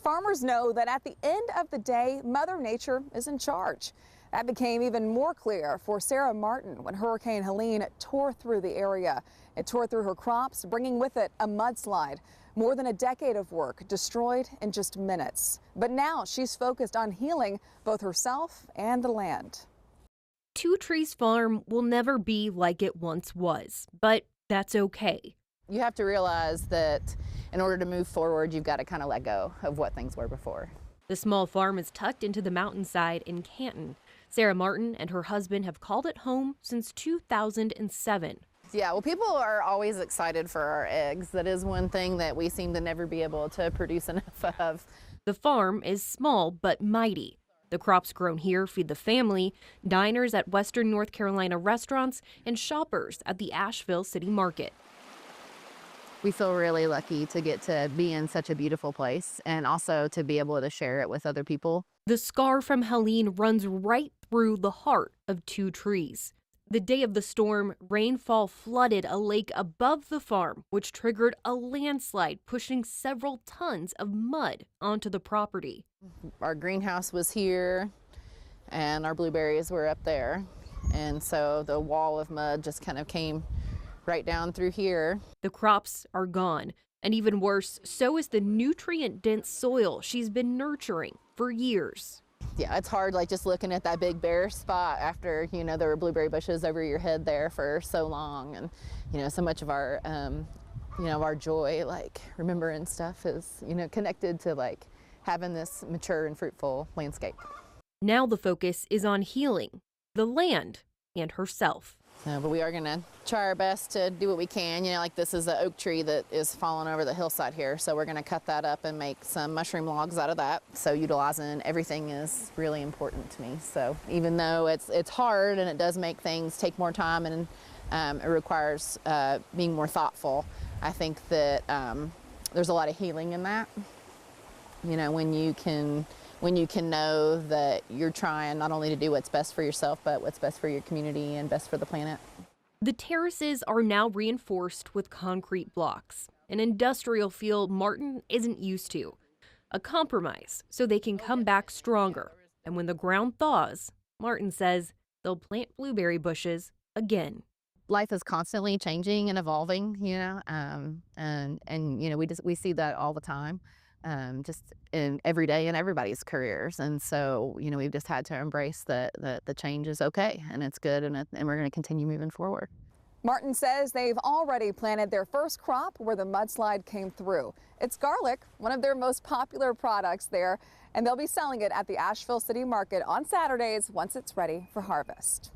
farmers know that at the end of the day, Mother Nature is in charge. That became even more clear for Sara Martin when Hurricane Helene tore through the area. It tore through her crops, bringing with it a mudslide. More than a decade of work destroyed in just minutes. But now she's focused on healing both herself and the land. Two Trees Farm will never be like it once was, but that's okay. You have to realize that in order to move forward, you've got to kind of let go of what things were before. The small farm is tucked into the mountainside in Canton. Sara Martin and her husband have called it home since 2007. Yeah, well, people are always excited for our eggs. That is one thing that we seem to never be able to produce enough of. The farm is small but mighty. The crops grown here feed the family, diners at Western North Carolina restaurants, and shoppers at the Asheville City Market. We feel really lucky to get to be in such a beautiful place and also to be able to share it with other people. The scar from Helene runs right through the heart of Two Trees. The day of the storm, rainfall flooded a lake above the farm, which triggered a landslide, pushing several tons of mud onto the property. Our greenhouse was here and our blueberries were up there. And so the wall of mud just kind of came right down through here. The crops are gone. And even worse, so is the nutrient-dense soil she's been nurturing for years. Yeah, it's hard, like just looking at that big bare spot after, there were blueberry bushes over your head there for so long. And, so much of our, our joy, like remembering stuff is, connected to like having this mature and fruitful landscape. Now the focus is on healing the land and herself. But we are going to try our best to do what we can. Like this is an oak tree that is falling over the hillside here. So we're going to cut that up and make some mushroom logs out of that. So utilizing everything is really important to me. So even though it's hard and it does make things take more time and it requires being more thoughtful, I think that there's a lot of healing in that. When you can know that you're trying not only to do what's best for yourself, but what's best for your community and best for the planet. The terraces are now reinforced with concrete blocks, an industrial feel Martin isn't used to. A compromise so they can come back stronger. And when the ground thaws, Martin says they'll plant blueberry bushes again. Life is constantly changing and evolving, we see that all the time. Just in every day in everybody's careers. And so, we've just had to embrace that the change is okay and it's good and we're going to continue moving forward. Martin says they've already planted their first crop where the mudslide came through. It's garlic, one of their most popular products there, and they'll be selling it at the Asheville City Market on Saturdays once it's ready for harvest.